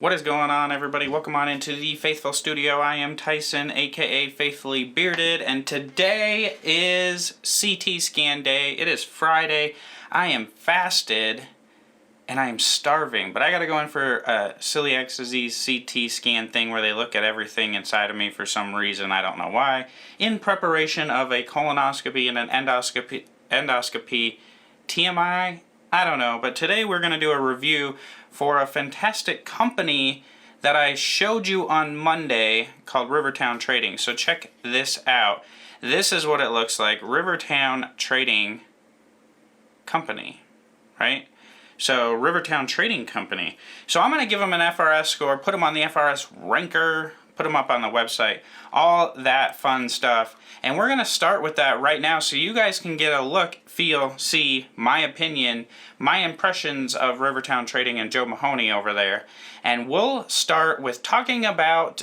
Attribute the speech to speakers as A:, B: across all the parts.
A: What is going on, everybody? Welcome on into the Faithful Studio. I am Tyson, aka Faithfully Bearded, and today is CT scan day. It is Friday. I am fasted and I am starving, but I gotta go in for a celiac disease CT scan thing where they look at everything inside of me for some reason. I don't know why. In preparation of a colonoscopy and an endoscopy TMI. I don't know, but today we're going to do a review for a fantastic company that I showed you on Monday called Rivertown Trading. So check this out. This is what it looks like. Rivertown Trading Company, right? So Rivertown Trading Company. So I'm going to give them an FRS score, put them on the FRS ranker, put them up on the website, all that fun stuff. And we're going to start with that right now so you guys can get a look, feel, see my opinion, my impressions of Rivertown Trading and Joe Mahoney over there. And we'll start with talking about...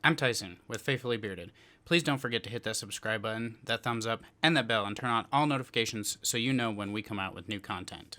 A: I'm Tyson with Faithfully Bearded. Please don't forget to hit that subscribe button, that thumbs up, and that bell, and turn on all notifications so you know when we come out with new content.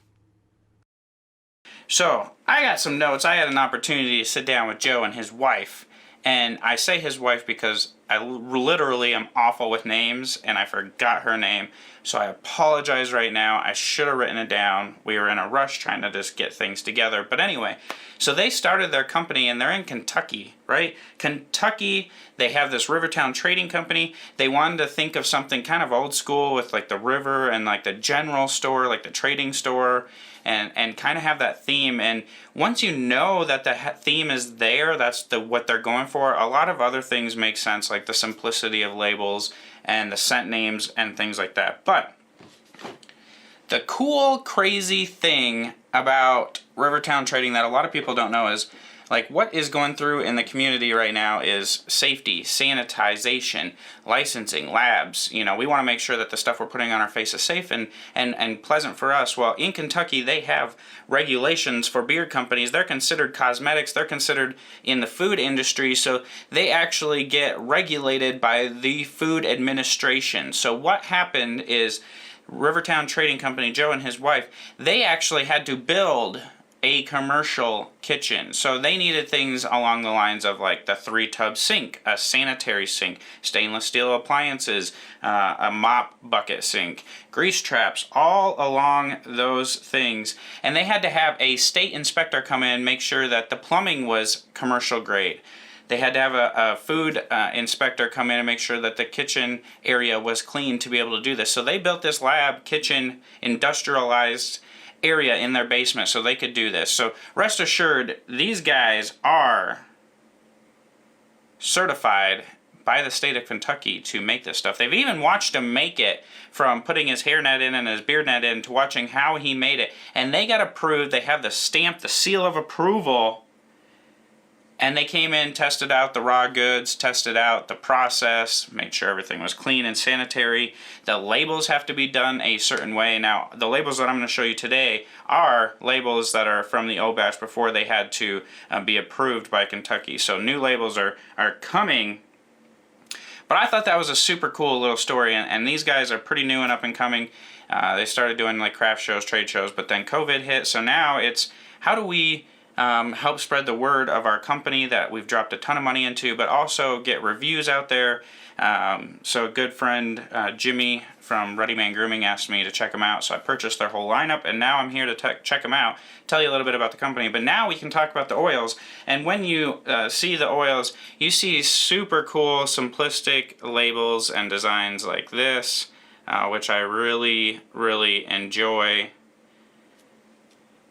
A: So, I got some notes. I had an opportunity to sit down with Joe and his wife. And I say his wife because I literally am awful with names and I forgot her name. So I apologize right now. I should have written it down. We were in a rush trying to just get things together. But anyway, so they started their company and they're in Kentucky, right? Kentucky, they have this Rivertown Trading Company. They wanted to think of something kind of old school with like the river and like the general store, like the trading store. And kind of have that theme. And once you know that the theme is there, that's what they're going for, a lot of other things make sense, like the simplicity of labels and the scent names and things like that. But the cool, crazy thing about Rivertown Trading that a lot of people don't know is, like, what is going through in the community right now is safety, sanitization, licensing, labs. You know, we want to make sure that the stuff we're putting on our face is safe and pleasant for us. Well, in Kentucky, they have regulations for beard companies. They're considered cosmetics. They're considered in the food industry. So they actually get regulated by the Food Administration. So what happened is Rivertown Trading Company, Joe and his wife, they actually had to build a commercial kitchen. So they needed things along the lines of like the 3-tub sink, a sanitary sink, stainless steel appliances, a mop bucket sink, grease traps, all along those things. And they had to have a state inspector come in and make sure that the plumbing was commercial grade. They had to have a food inspector come in and make sure that the kitchen area was clean to be able to do this. So they built this lab kitchen, industrialized area in their basement so they could do this. So rest assured, these guys are certified by the state of Kentucky to make this stuff. They've even watched him make it, from putting his hairnet in and his beard net in to watching how he made it. And they got approved. They have the stamp, the seal of approval. And they came in, tested out the raw goods, tested out the process, made sure everything was clean and sanitary. The labels have to be done a certain way. Now, the labels that I'm going to show you today are labels that are from the old batch before they had to be approved by Kentucky. So new labels are coming. But I thought that was a super cool little story, and these guys are pretty new and up and coming. They started doing like craft shows, trade shows, but then COVID hit. So now it's, how do we help spread the word of our company that we've dropped a ton of money into, but also get reviews out there. So a good friend, Jimmy from Ruddy Man Grooming, asked me to check them out, so I purchased their whole lineup, and now I'm here to check them out, tell you a little bit about the company. But now we can talk about the oils, and when you see the oils, you see super cool, simplistic labels and designs like this, which I really, really enjoy.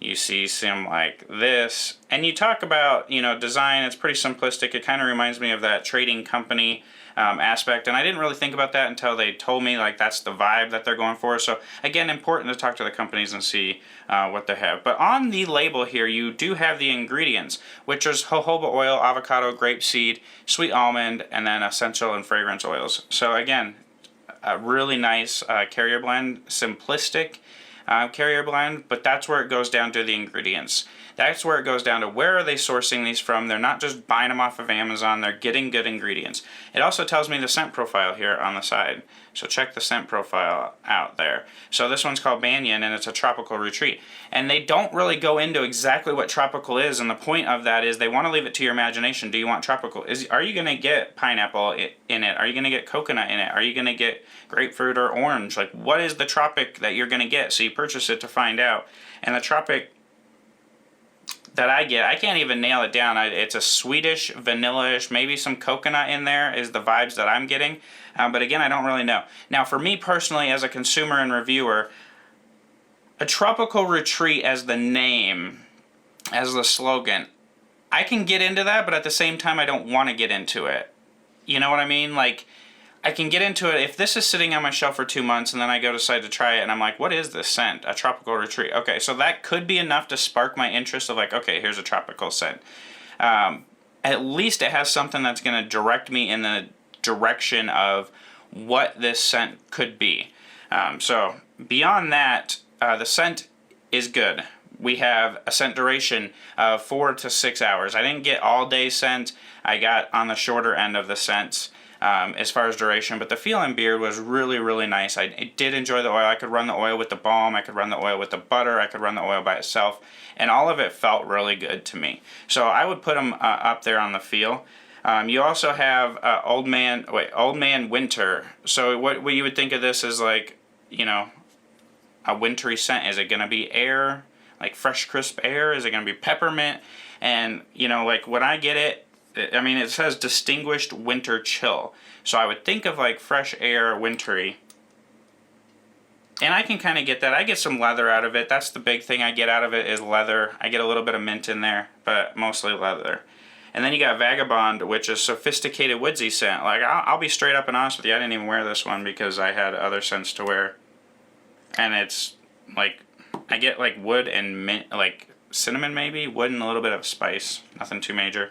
A: You see some like this, and you talk about, you know, design. It's pretty simplistic. It kind of reminds me of that trading company aspect, and I didn't really think about that until they told me like that's the vibe that they're going for. So again, important to talk to the companies and see what they have. But on the label here, you do have the ingredients, which is jojoba oil, avocado, grapeseed, sweet almond, and then essential and fragrance oils. So again, a really nice carrier blend, simplistic carrier blend, but that's where it goes down to the ingredients. That's where it goes down to where are they sourcing these from. They're not just buying them off of Amazon. They're getting good ingredients. It also tells me the scent profile here on the side. So check the scent profile out there. So this one's called Banyan, and it's a tropical retreat. And they don't really go into exactly what tropical is, and the point of that is they want to leave it to your imagination. Do you want tropical? Are you going to get pineapple in it? Are you going to get coconut in it? Are you going to get grapefruit or orange? Like, what is the tropic that you're going to get? So you purchase it to find out. And the tropic that I get, I can't even nail it down. It's a Swedish, vanilla-ish, maybe some coconut in there is the vibes that I'm getting. But again, I don't really know. Now, for me personally, as a consumer and reviewer, a tropical retreat as the name, as the slogan, I can get into that, but at the same time, I don't want to get into it. You know what I mean? Like, I can get into it if this is sitting on my shelf for 2 months and then I go decide to try it and I'm like, what is this scent? A tropical retreat. Okay, so that could be enough to spark my interest of like, okay, here's a tropical scent. At least it has something that's going to direct me in the direction of what this scent could be. So beyond that, the scent is good. We have a scent duration of 4 to 6 hours. I didn't get all day scent. I got on the shorter end of the scents. As far as duration, but the feel and beard was really, really nice. I did enjoy the oil. I could run the oil with the balm, I could run the oil with the butter, I could run the oil by itself, and all of it felt really good to me. So I would put them up there on the feel. You also have Old Man Winter. So what you would think of this is like, you know, a wintry scent. Is it going to be air, like fresh, crisp air? Is it going to be peppermint? And, you know, like when I get it, I mean, it says distinguished winter chill. So I would think of like fresh air, wintry. And I can kind of get that. I get some leather out of it. That's the big thing I get out of it is leather. I get a little bit of mint in there, but mostly leather. And then you got Vagabond, which is sophisticated woodsy scent. Like, I'll be straight up and honest with you. I didn't even wear this one because I had other scents to wear. And it's like, I get like wood and mint, like cinnamon maybe, wood and a little bit of spice. Nothing too major.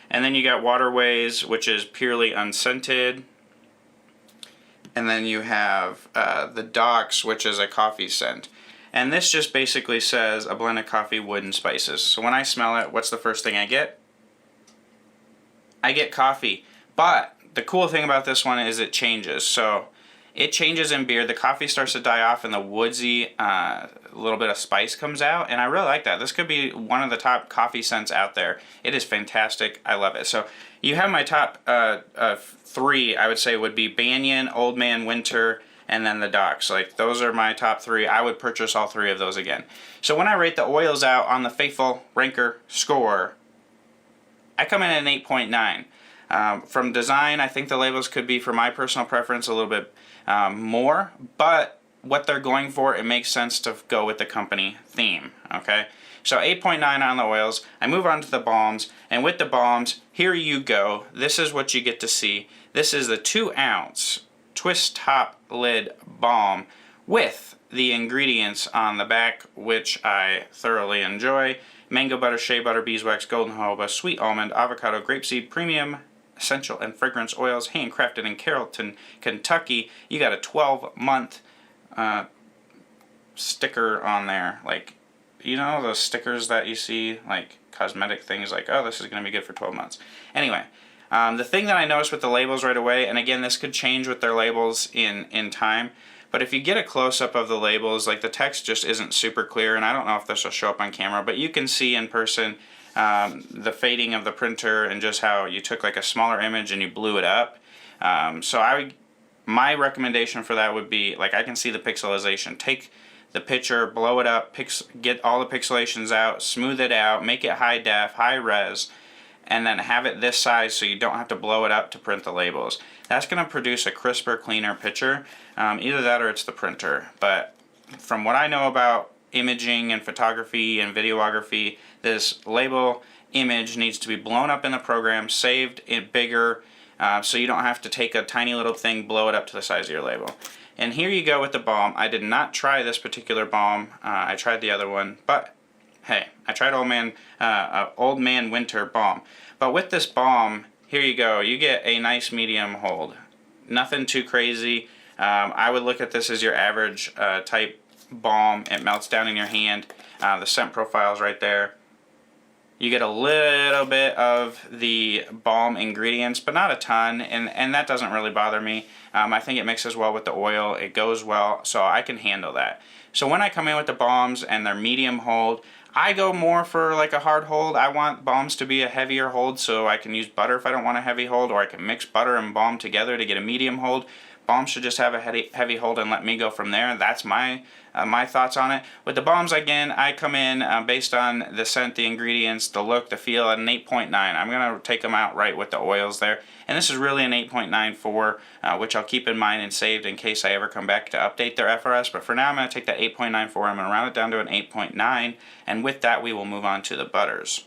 A: And then you got Waterways, which is purely unscented. And then you have the Docks, which is a coffee scent. And this just basically says a blend of coffee, wood, and spices. So when I smell it, what's the first thing I get? I get coffee. But the cool thing about this one is it changes. So it changes in beer. The coffee starts to die off and the woodsy little bit of spice comes out. And I really like that. This could be one of the top coffee scents out there. It is fantastic. I love it. So you have my top 3, I would say, would be Banyan, Old Man Winter, and then the Docks. Like, those are my top 3. I would purchase all 3 of those again. So when I rate the oils out on the Faithful Ranker score, I come in at an 8.9. From design, I think the labels could be, for my personal preference, a little bit more, but what they're going for, it makes sense to go with the company theme, okay? So 8.9 on the oils. I move on to the balms, and with the balms, here you go. This is what you get to see. This is the 2-ounce twist top lid balm with the ingredients on the back, which I thoroughly enjoy. Mango butter, shea butter, beeswax, golden jojoba, sweet almond, avocado, grapeseed, premium essential and fragrance oils, handcrafted in Carrollton, Kentucky. You got a 12-month sticker on there. Like, you know those stickers that you see, like cosmetic things, like, oh, this is going to be good for 12 months. Anyway, the thing that I noticed with the labels right away, and again, this could change with their labels in time, but if you get a close-up of the labels, like the text just isn't super clear, and I don't know if this will show up on camera, but you can see in person the fading of the printer and just how you took like a smaller image and you blew it up. My recommendation for that would be, like, I can see the pixelization. Take the picture, blow it up, get all the pixelations out, smooth it out, make it high def, high res, and then have it this size so you don't have to blow it up to print the labels. That's going to produce a crisper, cleaner picture. Either that or it's the printer. But from what I know about imaging and photography and videography, this label image needs to be blown up in the program, saved in bigger, so you don't have to take a tiny little thing, blow it up to the size of your label. And here you go with the balm. I did not try this particular balm. I tried the other one, but hey, I tried Old Man Winter balm. But with this balm, here you go. You get a nice medium hold. Nothing too crazy. I would look at this as your average type balm. It melts down in your hand. The scent profile's right there. You get a little bit of the balm ingredients, but not a ton, and that doesn't really bother me. I think it mixes well with the oil, it goes well, so I can handle that. So when I come in with the balms and they're medium hold, I go more for like a hard hold. I want balms to be a heavier hold, so I can use butter if I don't want a heavy hold, or I can mix butter and balm together to get a medium hold. Balms should just have a heavy hold and let me go from there. That's my thoughts on it. With the balms, again, I come in based on the scent, the ingredients, the look, the feel at an 8.9. I'm going to take them out right with the oils there. And this is really an 8.94, which I'll keep in mind and saved in case I ever come back to update their FRS. But for now, I'm going to take that 8.94, I'm going to round it down to an 8.9, and with that, we will move on to the butters.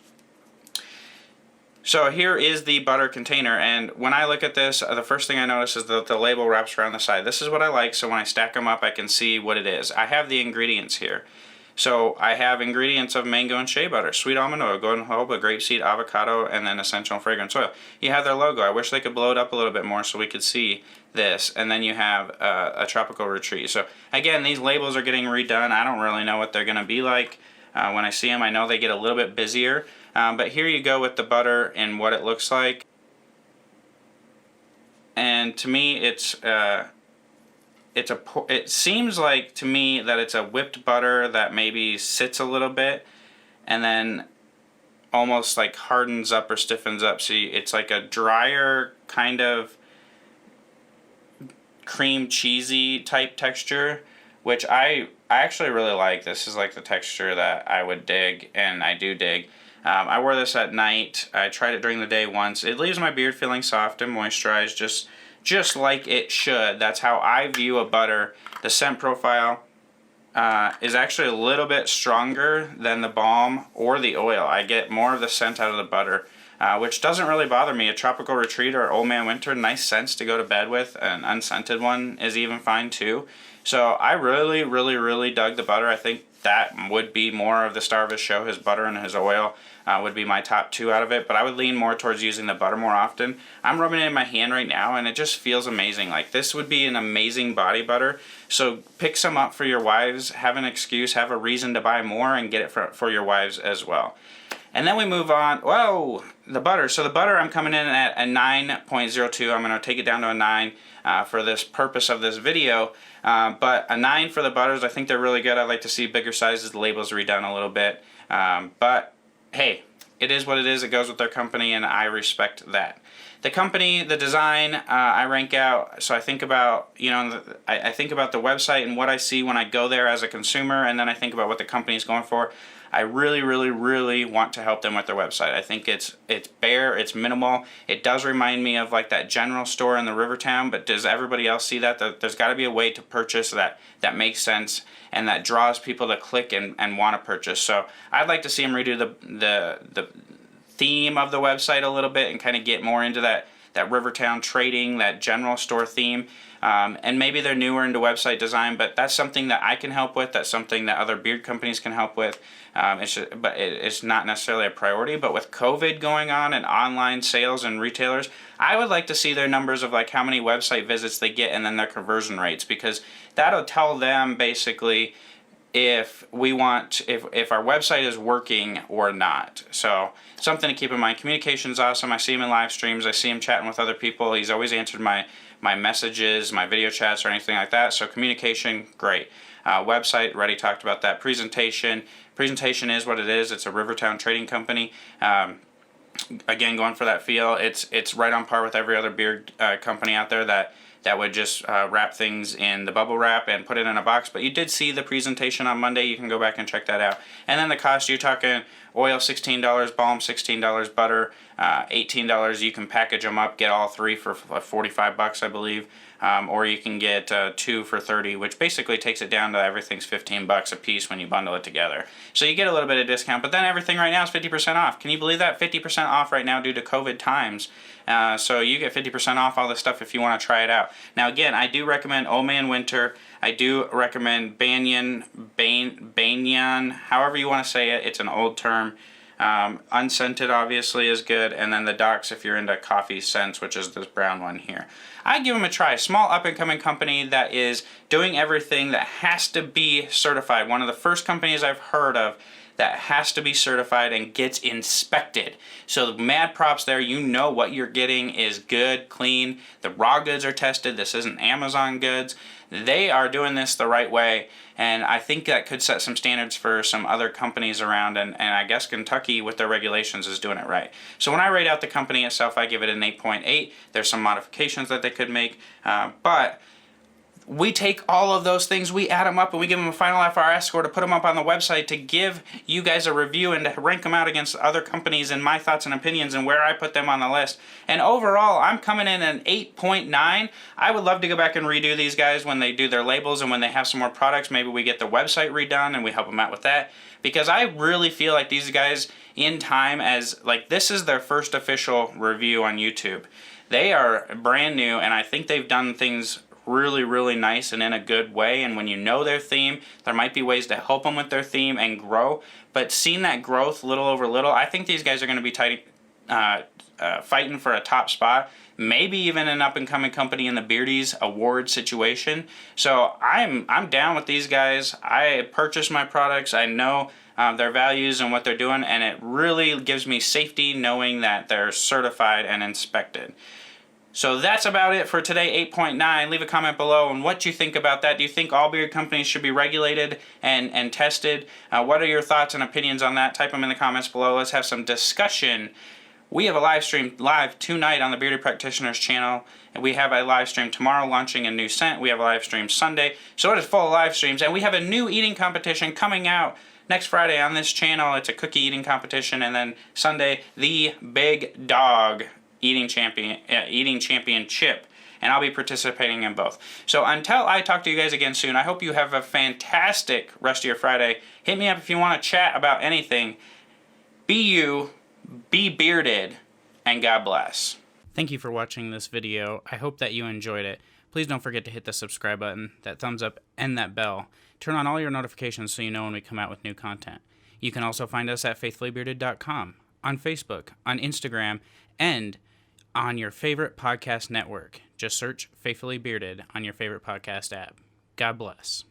A: So here is the butter container, and when I look at this, the first thing I notice is that the label wraps around the side. This is what I like, so when I stack them up I can see what it is. I have the ingredients here. So I have ingredients of mango and shea butter, sweet almond oil, golden jojoba, grapeseed, avocado, and then essential and fragrance oil. You have their logo. I wish they could blow it up a little bit more so we could see this. And then you have a tropical retreat. So again, these labels are getting redone. I don't really know what they're going to be like when I see them. I know they get a little bit busier. But here you go with the butter and what it looks like. And to me, it seems like to me that it's a whipped butter that maybe sits a little bit and then almost like hardens up or stiffens up. So it's like a drier kind of cream cheesy type texture, which I actually really like. This is like the texture that I would dig, and I do dig. I wore this at night. I tried it during the day once. It leaves my beard feeling soft and moisturized, just like it should. That's how I view a butter. The scent profile is actually a little bit stronger than the balm or the oil. I get more of the scent out of the butter, which doesn't really bother me. A tropical retreat or old man winter, nice scents to go to bed with. An unscented one is even fine too. So I really, really, really dug the butter. I think that would be more of the star of his show. His butter and his oil would be my top two out of it, but I would lean more towards using the butter more often. I'm rubbing it in my hand right now, and it just feels amazing. Like, this would be an amazing body butter. So pick some up for your wives, have an excuse, have a reason to buy more, and get it for your wives as well. And then we move on. Whoa, the butter. So the butter, I'm coming in at a 9.02. I'm going to take it down to a 9 for this purpose of this video. But a 9 for the butters. I think they're really good. I'd like to see bigger sizes. The labels redone a little bit. But hey, it is what it is. It goes with their company, and I respect that. The company, the design, I rank out. So I think about, I think about the website and what I see when I go there as a consumer, and then I think about what the company is going for. I really, really, really want to help them with their website. I think it's bare, it's minimal. It does remind me of like that general store in the Rivertown, but does everybody else see that? There's got to be a way to purchase that makes sense and that draws people to click and want to purchase. So I'd like to see them redo the theme of the website a little bit and kind of get more into that Rivertown trading, that general store theme. And maybe they're newer into website design, but that's something that I can help with. That's something that other beard companies can help with. But it's not necessarily a priority. But with COVID going on and online sales and retailers, I would like to see their numbers of like how many website visits they get and then their conversion rates, because that'll tell them basically if our website is working or not. So something to keep in mind. Communication's awesome. I see him in live streams. I see him chatting with other people. He's always answered my messages, my video chats, or anything like that. So communication, great. Website, already talked about that. Presentation is what it is. It's a Rivertown trading company. Again, going for that feel. It's right on par with every other beard company out there that would just wrap things in the bubble wrap and put it in a box. But you did see the presentation on Monday. You can go back and check that out. And then the cost, you're talking oil $16, balm $16, butter $18. You can package them up, get all three for $45, I believe. Or you can get 2 for $30, which basically takes it down to everything's $15 a piece when you bundle it together. So you get a little bit of discount, but then everything right now is 50% off. Can you believe that? 50% off right now due to COVID times. So you get 50% off all this stuff if you want to try it out. Now again, I do recommend Old Man Winter. I do recommend Banyan, however you want to say it. It's an old term. Unscented obviously is good, and then the Docs if you're into coffee scents, which is this brown one here. I'd give them a try. Small up-and-coming company that is doing everything that has to be certified. One of the first companies I've heard of that has to be certified and gets inspected. So mad props there. You know what you're getting is good, clean. The raw goods are tested. This isn't Amazon goods. They are doing this the right way, and I think that could set some standards for some other companies around, and I guess Kentucky with their regulations is doing it right. So when I rate out the company itself, I give it an 8.8. There's some modifications that they could make, but we take all of those things, we add them up, and we give them a final FRS score to put them up on the website to give you guys a review and to rank them out against other companies and my thoughts and opinions and where I put them on the list. And overall, I'm coming in at an 8.9. I would love to go back and redo these guys when they do their labels and when they have some more products. Maybe we get their website redone and we help them out with that. Because I really feel like these guys, in time, as like this is their first official review on YouTube. They are brand new, and I think they've done things really, really nice and in a good way. And when you know their theme, there might be ways to help them with their theme and grow. But seeing that growth little over little, I think these guys are going to be fighting for a top spot. Maybe even an up-and-coming company in the Beardies award situation. So I'm down with these guys. I purchase my products. I know their values and what they're doing, and it really gives me safety knowing that they're certified and inspected. So that's about it for today, 8.9. Leave a comment below on what you think about that. Do you think all beard companies should be regulated and tested? What are your thoughts and opinions on that? Type them in the comments below. Let's have some discussion. We have a live stream tonight on the Bearded Practitioners channel, and we have a live stream tomorrow launching a new scent. We have a live stream Sunday, so it is full of live streams, and we have a new eating competition coming out next Friday on this channel. It's a cookie eating competition, and then Sunday, the Big Dog eating championship, and I'll be participating in both. So until I talk to you guys again soon, I hope you have a fantastic rest of your Friday. Hit me up if you want to chat about anything. Be you, be bearded, and God bless. Thank you for watching this video. I hope that you enjoyed it. Please don't forget to hit the subscribe button, that thumbs up, and that bell. Turn on all your notifications so you know when we come out with new content. You can also find us at faithfullybearded.com, on Facebook, on Instagram, and on your favorite podcast network. Just search Faithfully Bearded on your favorite podcast app. God bless.